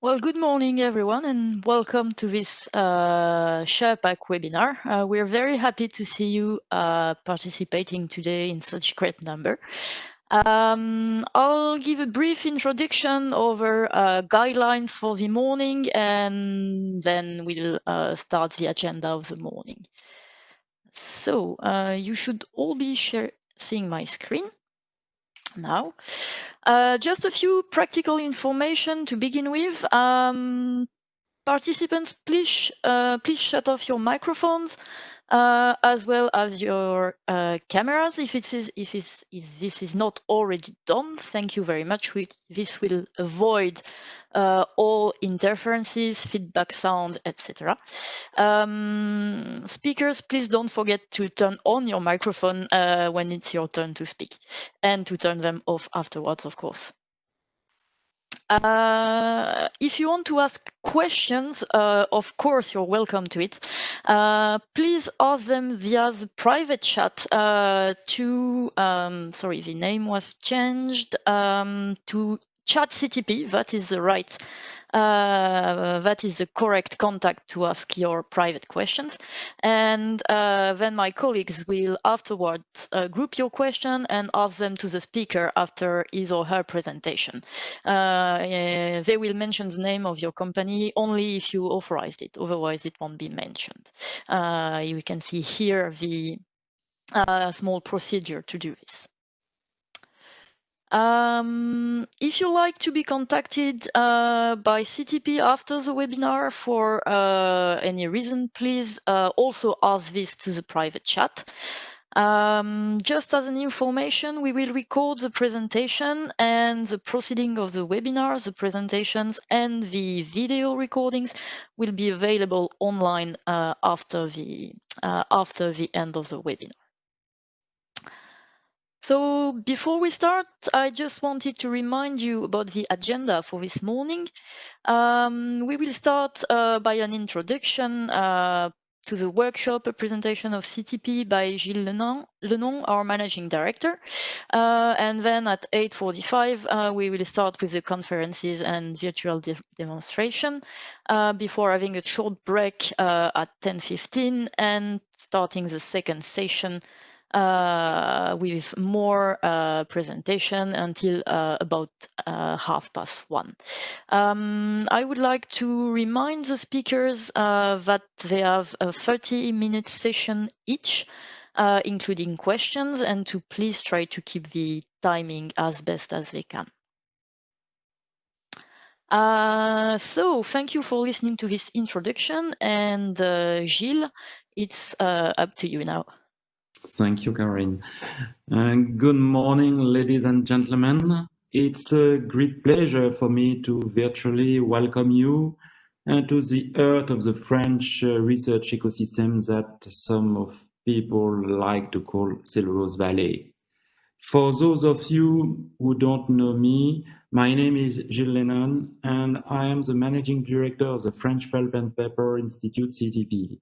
Well, good morning, everyone, and welcome to this SHERPACK webinar. We're very happy to see you participating today in such great number. I'll give a brief introduction over guidelines for the morning, and then we'll start the agenda of the morning. So you should all be seeing my screen now. Just a few practical information to begin with. Participants, please shut off your microphones as well as your cameras if this is not already done. Thank you very much. This will avoid all interferences, feedback sound, etc. Speakers, please don't forget to turn on your microphone when it's your turn to speak, and to turn them off afterwards, of course. If you want to ask questions, of course, you're welcome to it. Please ask them via the private chat sorry, the name was changed to chat CTP. That is the right, that is the correct contact to ask your private questions. And then my colleagues will afterwards group your question and ask them to the speaker after his or her presentation. They will mention the name of your company only if you authorized it, otherwise it won't be mentioned. You can see here the small procedure to do this. If you like to be contacted by CTP after the webinar for any reason, please also ask this to the private chat. Just as an information, we will record the presentation and the proceeding of the webinar. The presentations and the video recordings will be available online after the end of the webinar. So before we start, I just wanted to remind you about the agenda for this morning. We will start by an introduction to the workshop, a presentation of CTP by Gilles Lenon, our Managing Director. And then at 8:45, we will start with the conferences and virtual demonstration before having a short break at 10:15 and starting the second session with more presentation until about 1:30. I would like to remind the speakers that they have a 30-minute session each, including questions, and to please try to keep the timing as best as they can. So thank you for listening to this introduction, and Gilles, it's up to you now. Thank you, Karine. Good morning, ladies and gentlemen. It's a great pleasure for me to virtually welcome you to the heart of the French research ecosystem that some of people like to call Cellulose Valley. For those of you who don't know me, my name is Gilles Lenon, and I am the Managing Director of the French Pulp and Paper Institute, CTP.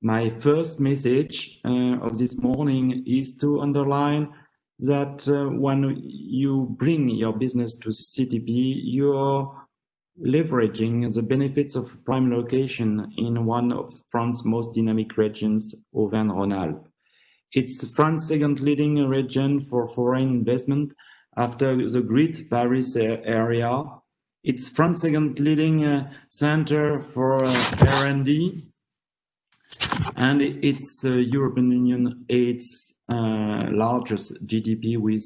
My first message of this morning is to underline that when you bring your business to CTP, you are leveraging the benefits of prime location in one of France's most dynamic regions, Auvergne-Rhône-Alpes. It's France's second leading region for foreign investment after the Great Paris area. It's France's second leading center for R&D. And it's European Union, its largest GDP with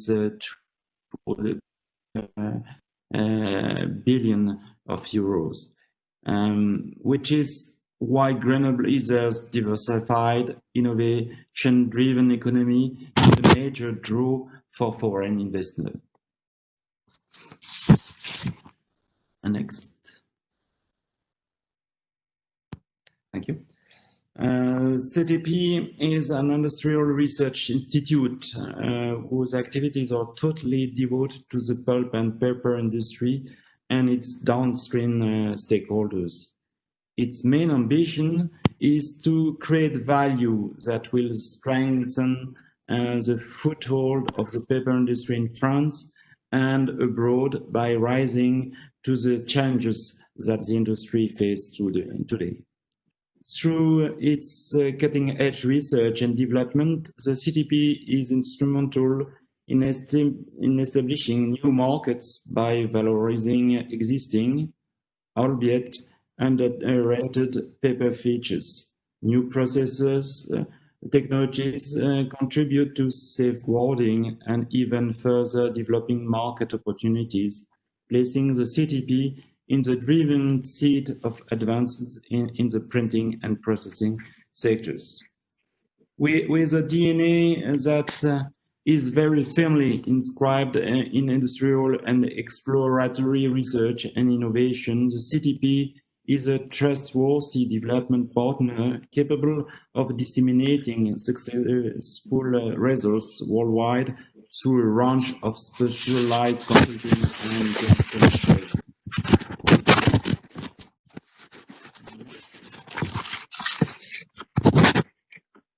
billion of euros, which is why Grenoble is a diversified, innovation-driven economy is a major draw for foreign investment. Next. Thank you. CTP is an industrial research institute whose activities are totally devoted to the pulp and paper industry and its downstream stakeholders. Its main ambition is to create value that will strengthen the foothold of the paper industry in France and abroad by rising to the challenges that the industry faces today. Through its cutting-edge research and development, the CTP is instrumental in establishing new markets by valorizing existing, albeit underrated paper features. New processes, technologies contribute to safeguarding and even further developing market opportunities, placing the CTP in the driving seat of advances in the printing and processing sectors. With a DNA that is very firmly inscribed in industrial and exploratory research and innovation, the CTP is a trustworthy development partner capable of disseminating successful results worldwide through a range of specialized consulting and demonstration.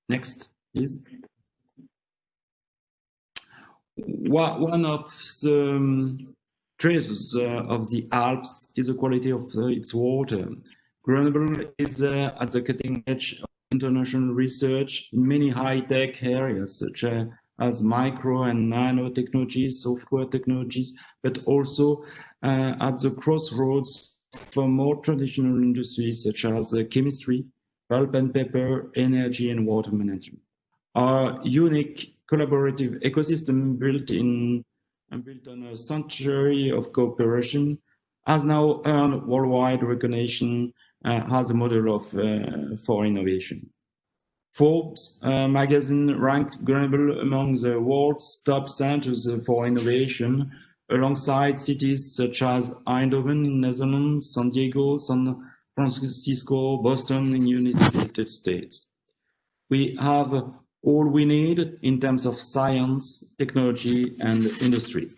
Next, please. One of the treasures of the Alps is the quality of its water. Grenoble is at the cutting edge of international research in many high-tech areas, such as micro and nanotechnologies, software technologies, but also at the crossroads for more traditional industries such as chemistry, pulp and paper, energy, and water management. Our unique collaborative ecosystem built on a century of cooperation has now earned worldwide recognition as a model for innovation. Forbes magazine ranked Grenoble among the world's top centers for innovation, alongside cities such as Eindhoven in Netherlands, San Diego, San Francisco, Boston in the United States. We have all we need in terms of science, technology, and industry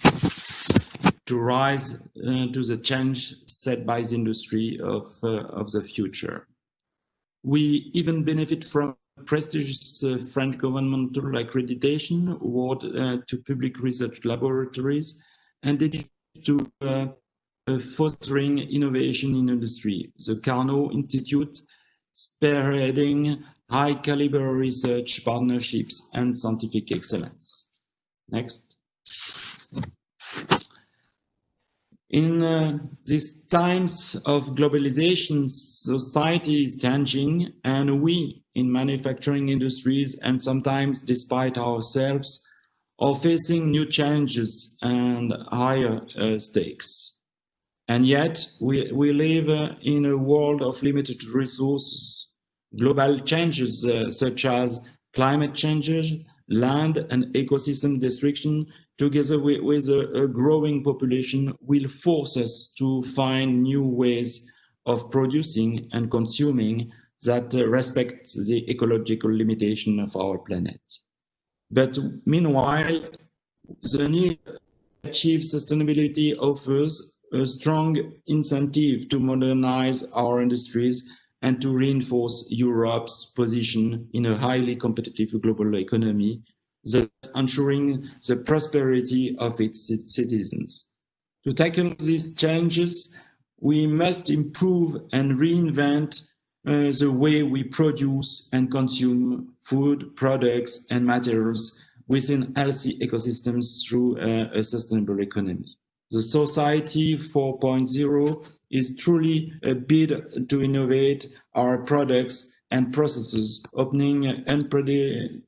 to rise to the change set by the industry of the future. We even benefit from prestigious French governmental accreditation award to public research laboratories and dedicated to fostering innovation in industry. The Carnot Institute, Spearheading high caliber research partnerships and scientific excellence. Next. In these times of globalization, society is changing, and we in manufacturing industries, and sometimes despite ourselves, are facing new challenges and higher stakes. And yet we live in a world of limited resources. Global changes such as climate changes, land and ecosystem destruction, together with a growing population, will force us to find new ways of producing and consuming that respect the ecological limitation of our planet. But meanwhile, the need to achieve sustainability offers a strong incentive to modernize our industries and to reinforce Europe's position in a highly competitive global economy, thus ensuring the prosperity of its citizens. To tackle these challenges, we must improve and reinvent the way we produce and consume food, products, and materials within healthy ecosystems through a sustainable economy. The Society 4.0 is truly a bid to innovate our products and processes, opening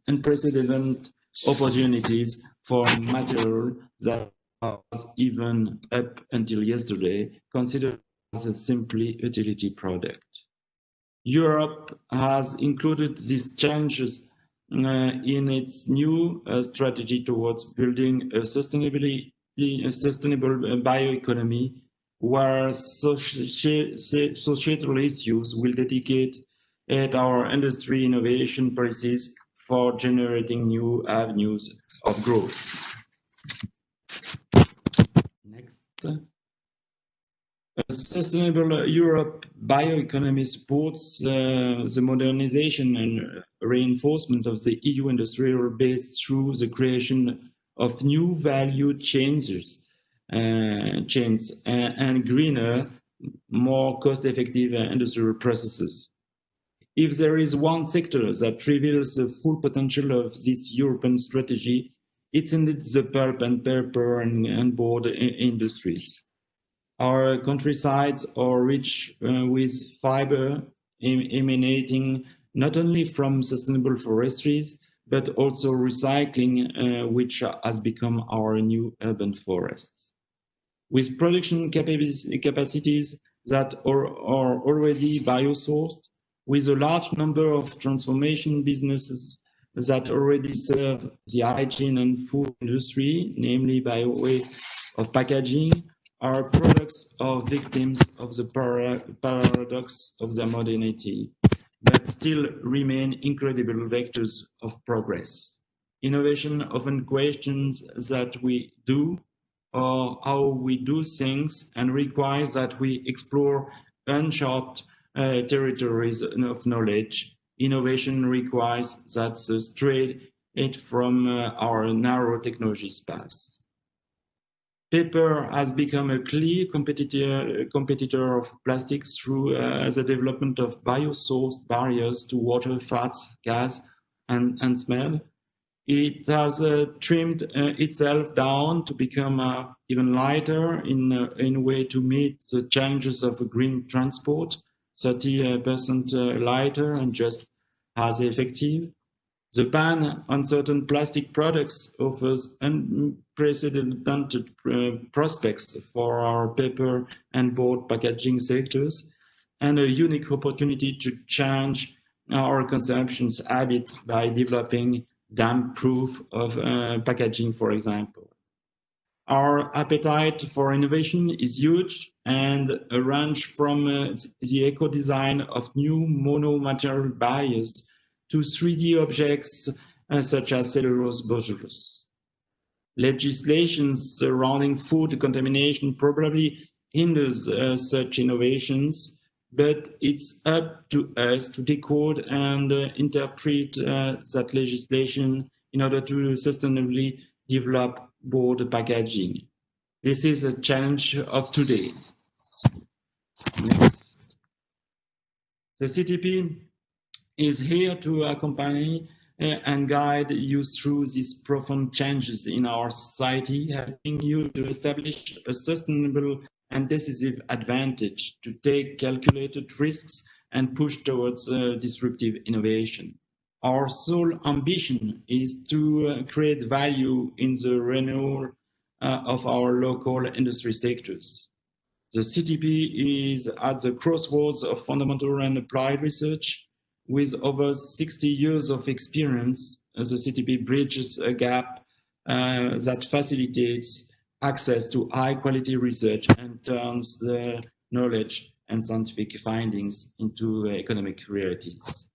unprecedented opportunities for material that was even up until yesterday considered as a simply utility product. Europe has included these changes in its new strategy towards building a sustainable bioeconomy, where societal issues will dedicate our industry innovation policies for generating new avenues of growth. Next. A sustainable Europe bioeconomy supports the modernization and reinforcement of the EU industrial base through the creation of new value chains chains and greener, more cost-effective industrial processes. If there is one sector that reveals the full potential of this European strategy, it's indeed the pulp and paper and board industries. Our countrysides are rich with fiber emanating not only from sustainable forestries, but also recycling, which has become our new urban forests. With production capacities that are already biosourced, with a large number of transformation businesses that already serve the hygiene and food industry, namely by way of packaging, our products are victims of the paradox of their modernity, but still remain incredible vectors of progress. Innovation often questions that we do or how we do things and requires that we explore uncharted territories of knowledge. Innovation requires that stray it from our narrow technology space. Paper has become a clear competitor of plastics through the development of biosourced barriers to water, fats, gas, and smell. It has trimmed itself down to become even lighter in a way to meet the challenges of green transport, 30% lighter and just as effective. The ban on certain plastic products offers unprecedented prospects for our paper and board packaging sectors and a unique opportunity to change our consumption habit by developing damp-proof of packaging, for example. Our appetite for innovation is huge and ranges from the eco-design of new mono-material barriers to 3D objects such as cellulose bottles. Legislation surrounding food contamination probably hinders such innovations, but it's up to us to decode and interpret that legislation in order to sustainably develop board packaging. This is a challenge of today. Next. The CTP is here to accompany and guide you through these profound changes in our society, helping you to establish a sustainable and decisive advantage to take calculated risks and push towards disruptive innovation. Our sole ambition is to create value in the renewal of our local industry sectors. The CTP is at the crossroads of fundamental and applied research. With over 60 years of experience, the CTP bridges a gap that facilitates access to high-quality research and turns the knowledge and scientific findings into economic realities.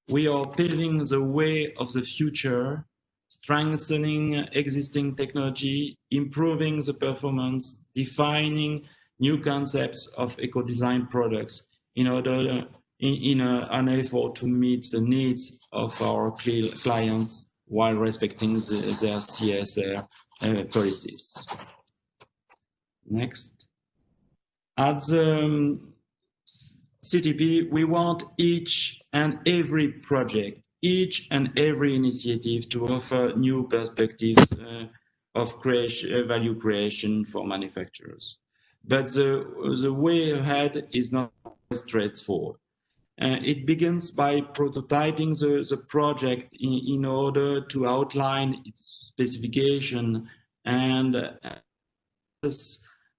We are paving the way of the future, strengthening existing technology, improving the performance, defining new concepts of eco-design products in an effort to meet the needs of our clients while respecting their CSR policies. Next. At the CTP, we want each and every project, each and every initiative to offer new perspectives of value creation for manufacturers. But the way ahead is not straightforward. It begins by prototyping the project in order to outline its specification and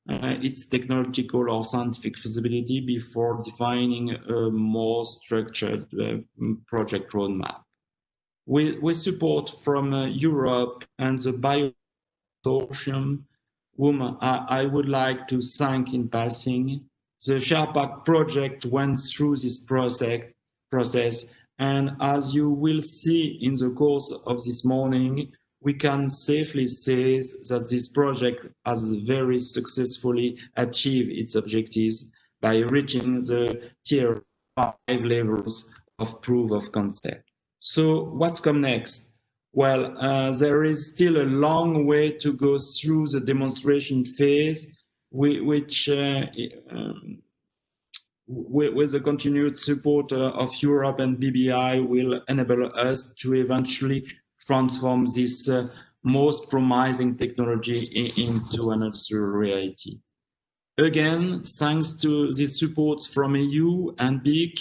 its technological or scientific feasibility before defining a more structured project roadmap. With support from Europe and the Bio-Consortium, whom I would like to thank in passing, the SHERPACK project went through this process, and as you will see in the course of this morning, we can safely say that this project has very successfully achieved its objectives by reaching the tier 5 levels of proof of concept. So what's come next? Well, there is still a long way to go through the demonstration phase, which with the continued support of Europe and BBI will enable us to eventually transform this most promising technology into an industrial reality. Again, thanks to the support from EU and BIC,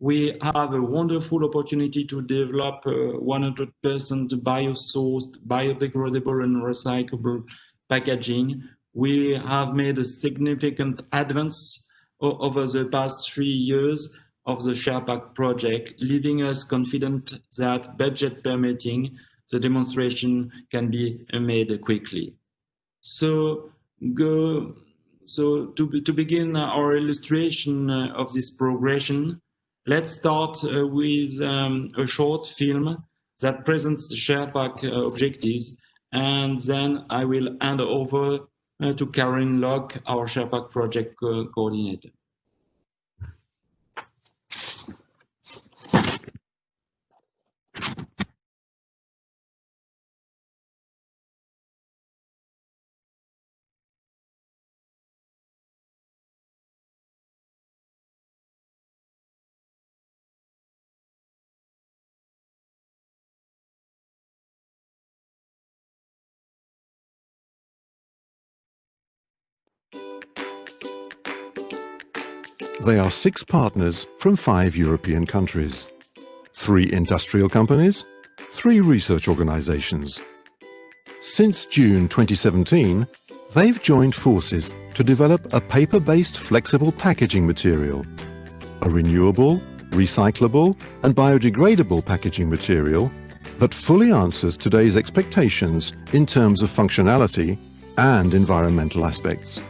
we have a wonderful opportunity to develop 100% bio-sourced, biodegradable and recyclable packaging. We have made a significant advance over the past 3 years of the SHERPACK project, leaving us confident that, budget permitting, the demonstration can be made quickly. So to begin our illustration of this progression, let's start with a short film that presents the SHERPACK objectives, and then I will hand over to Karen Locke, our SHERPACK project coordinator. They are 6 partners from 5 European countries, 3 industrial companies, 3 research organizations. Since June 2017, they've joined forces to develop a paper-based flexible packaging material, a renewable, recyclable and biodegradable packaging material that fully answers today's expectations in terms of functionality and environmental aspects.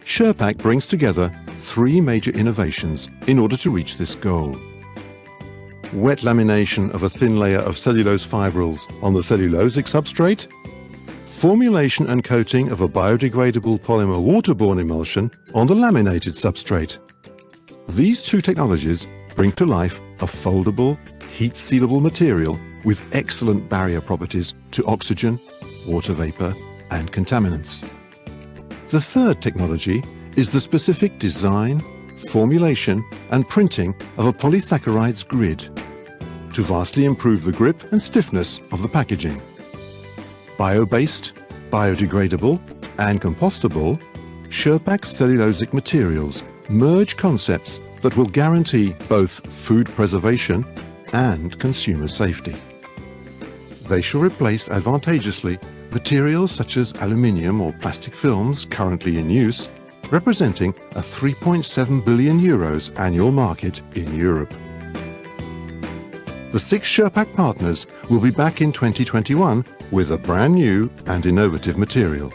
SHERPACK brings together 3 major innovations in order to reach this goal. Wet lamination of a thin layer of cellulose fibrils on the cellulosic substrate, formulation and coating of a biodegradable polymer waterborne emulsion on the laminated substrate. These 2 technologies bring to life a foldable, heat-sealable material with excellent barrier properties to oxygen, water vapor and contaminants. The 3rd technology is the specific design, formulation and printing of a polysaccharides grid to vastly improve the grip and stiffness of the packaging. Bio-based, biodegradable and compostable, SHERPACK cellulosic materials merge concepts that will guarantee both food preservation and consumer safety. They shall replace advantageously materials such as aluminium or plastic films currently in use, representing a 3.7 billion euros annual market in Europe. The 6 SHERPACK partners will be back in 2021 with a brand new and innovative material.